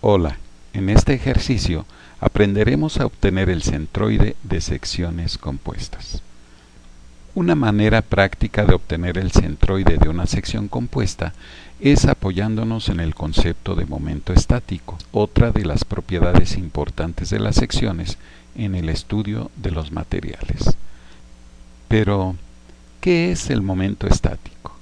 Hola, en este ejercicio aprenderemos a obtener el centroide de secciones compuestas. Una manera práctica de obtener el centroide de una sección compuesta es apoyándonos en el concepto de momento estático, otra de las propiedades importantes de las secciones en el estudio de los materiales. Pero, ¿qué es el momento estático?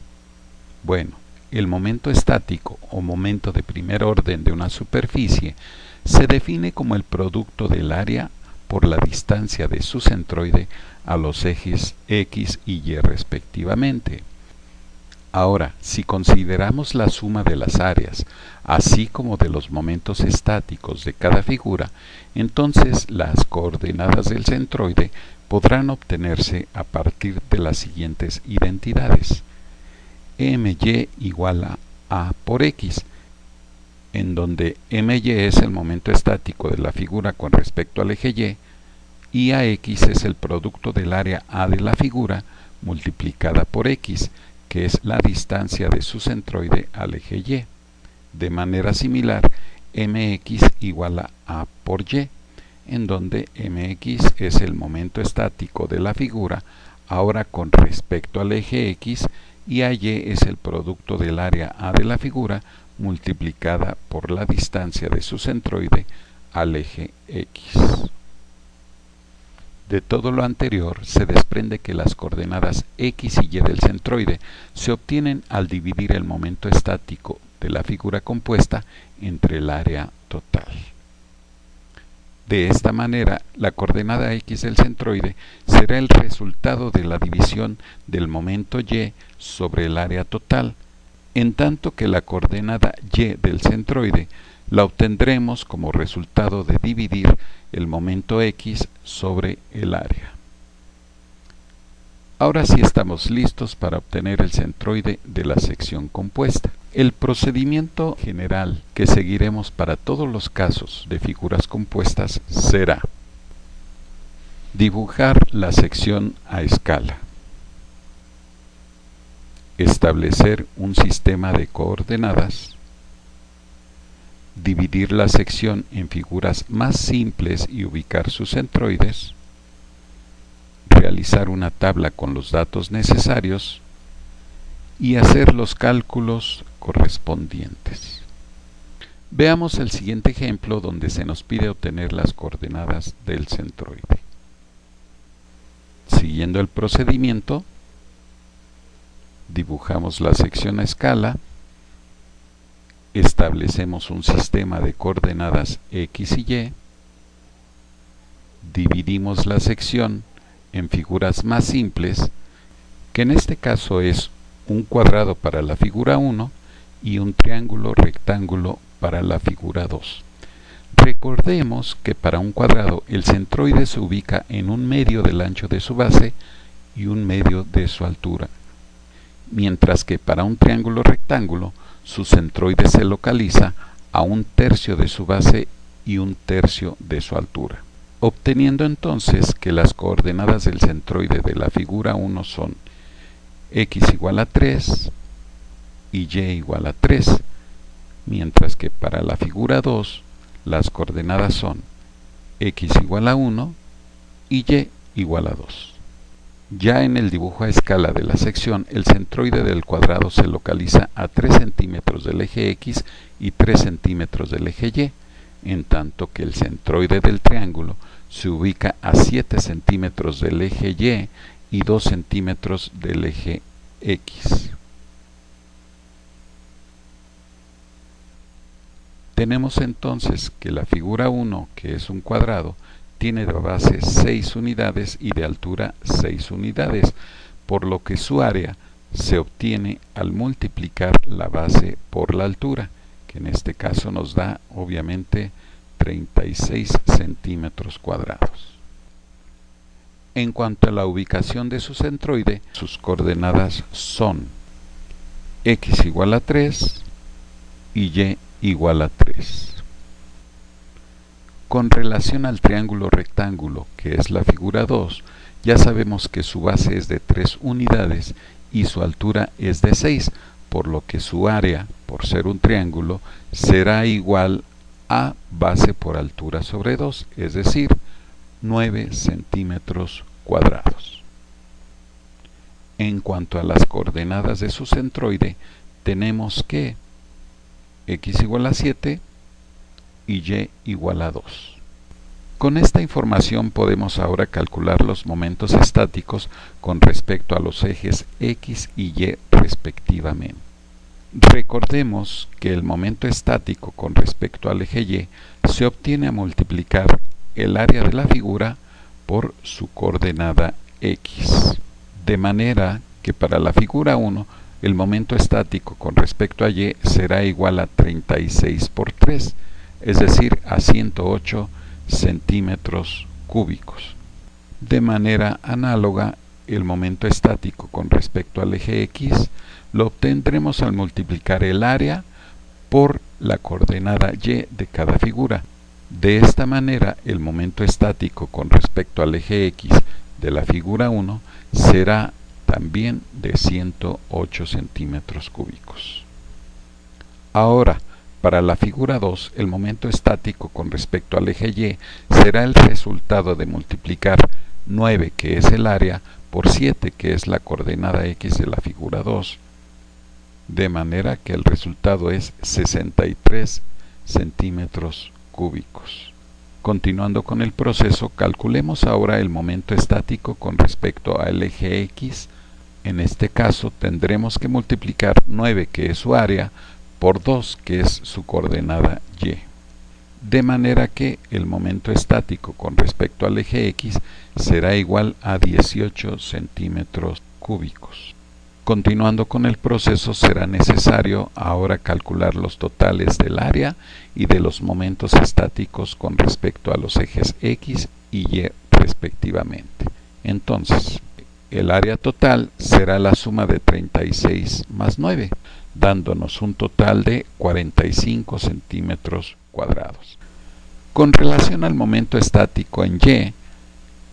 Bueno, el momento estático o momento de primer orden de una superficie se define como el producto del área por la distancia de su centroide a los ejes X y Y respectivamente. Ahora, si consideramos la suma de las áreas, así como de los momentos estáticos de cada figura, entonces las coordenadas del centroide podrán obtenerse a partir de las siguientes identidades. My igual a por X, en donde My es el momento estático de la figura con respecto al eje Y AX es el producto del área A de la figura multiplicada por X, que es la distancia de su centroide al eje Y. De manera similar, Mx igual a por Y, en donde Mx es el momento estático de la figura ahora con respecto al eje X, y AY es el producto del área A de la figura multiplicada por la distancia de su centroide al eje X. De todo lo anterior se desprende que las coordenadas X y Y del centroide se obtienen al dividir el momento estático de la figura compuesta entre el área total. De esta manera, la coordenada X del centroide será el resultado de la división del momento Y sobre el área total, en tanto que la coordenada Y del centroide la obtendremos como resultado de dividir el momento X sobre el área. Ahora sí estamos listos para obtener el centroide de la sección compuesta. El procedimiento general que seguiremos para todos los casos de figuras compuestas será dibujar la sección a escala, establecer un sistema de coordenadas, dividir la sección en figuras más simples y ubicar sus centroides, realizar una tabla con los datos necesarios y hacer los cálculos correspondientes. Veamos el siguiente ejemplo donde se nos pide obtener las coordenadas del centroide. Siguiendo el procedimiento, dibujamos la sección a escala, establecemos un sistema de coordenadas X y Y, dividimos la sección en figuras más simples, que en este caso es un cuadrado para la figura 1 y un triángulo rectángulo para la figura 2. Recordemos que para un cuadrado el centroide se ubica en un medio del ancho de su base y un medio de su altura, mientras que para un triángulo rectángulo su centroide se localiza a un tercio de su base y un tercio de su altura. Obteniendo entonces que las coordenadas del centroide de la figura 1 son X igual a 3 y Y igual a 3, mientras que para la figura 2 las coordenadas son X igual a 1 y Y igual a 2. Ya en el dibujo a escala de la sección, el centroide del cuadrado se localiza a 3 centímetros del eje X y 3 centímetros del eje Y, en tanto que el centroide del triángulo se ubica a 7 centímetros del eje Y y 2 centímetros del eje X. Tenemos entonces que la figura 1, que es un cuadrado, tiene de base 6 unidades y de altura 6 unidades, por lo que su área se obtiene al multiplicar la base por la altura, que en este caso nos da obviamente 36 centímetros cuadrados. En cuanto a la ubicación de su centroide, sus coordenadas son X igual a 3 y Y igual a 3. Con relación al triángulo rectángulo, que es la figura 2, ya sabemos que su base es de 3 unidades y su altura es de 6, por lo que su área, por ser un triángulo, será igual a base por altura sobre 2, es decir, 9 centímetros cuadrados. En cuanto a las coordenadas de su centroide, tenemos que x igual a 7 y y igual a 2. Con esta información podemos ahora calcular los momentos estáticos con respecto a los ejes x y y respectivamente. Recordemos que el momento estático con respecto al eje y se obtiene a multiplicar el área de la figura por su coordenada x. De manera que para la figura 1 el momento estático con respecto a y será igual a 36 por 3, es decir, a 108 centímetros cúbicos. De manera análoga, el momento estático con respecto al eje x lo obtendremos al multiplicar el área por la coordenada y de cada figura. De esta manera, el momento estático con respecto al eje x de la figura 1 será también de 108 centímetros cúbicos. Ahora, para la figura 2, el momento estático con respecto al eje y será el resultado de multiplicar 9, que es el área, por 7, que es la coordenada x de la figura 2, de manera que el resultado es 63 centímetros cúbicos. Continuando con el proceso, calculemos ahora el momento estático con respecto al eje x. En este caso tendremos que multiplicar 9, que es su área, por 2, que es su coordenada y. De manera que el momento estático con respecto al eje x será igual a 18 centímetros cúbicos. Continuando con el proceso, será necesario ahora calcular los totales del área y de los momentos estáticos con respecto a los ejes x y y respectivamente. Entonces, el área total será la suma de 36 más 9, dándonos un total de 45 centímetros cuadrados. Con relación al momento estático en y,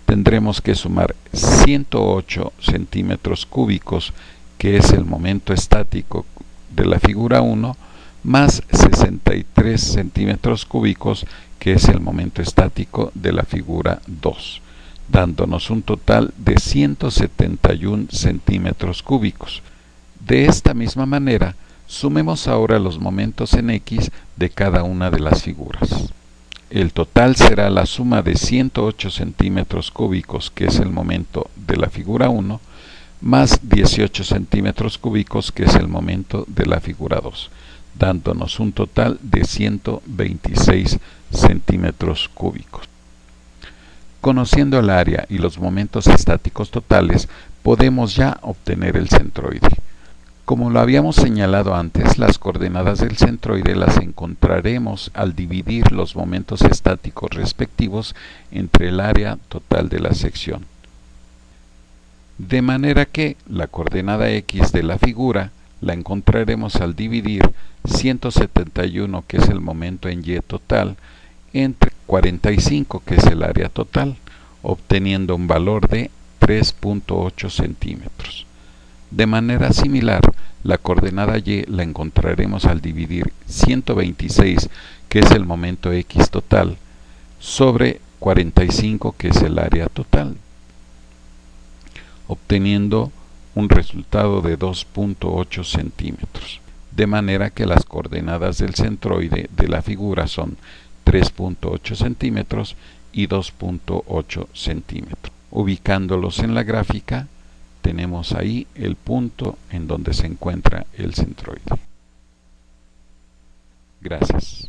tendremos que sumar 108 centímetros cúbicos, que es el momento estático de la figura 1, más 63 centímetros cúbicos, que es el momento estático de la figura 2, dándonos un total de 171 centímetros cúbicos. De esta misma manera, sumemos ahora los momentos en x de cada una de las figuras. El total será la suma de 108 centímetros cúbicos, que es el momento de la figura 1, más 18 centímetros cúbicos, que es el momento de la figura 2, dándonos un total de 126 centímetros cúbicos. Conociendo el área y los momentos estáticos totales, podemos ya obtener el centroide. Como lo habíamos señalado antes, las coordenadas del centroide las encontraremos al dividir los momentos estáticos respectivos entre el área total de la sección. De manera que la coordenada x de la figura la encontraremos al dividir 171, que es el momento en y total, entre 45, que es el área total, obteniendo un valor de 3.8 centímetros. De manera similar, la coordenada y la encontraremos al dividir 126, que es el momento x total, sobre 45, que es el área total, obteniendo un resultado de 2.8 centímetros. De manera que las coordenadas del centroide de la figura son 3.8 centímetros y 2.8 centímetros. Ubicándolos en la gráfica, tenemos ahí el punto en donde se encuentra el centroide. Gracias.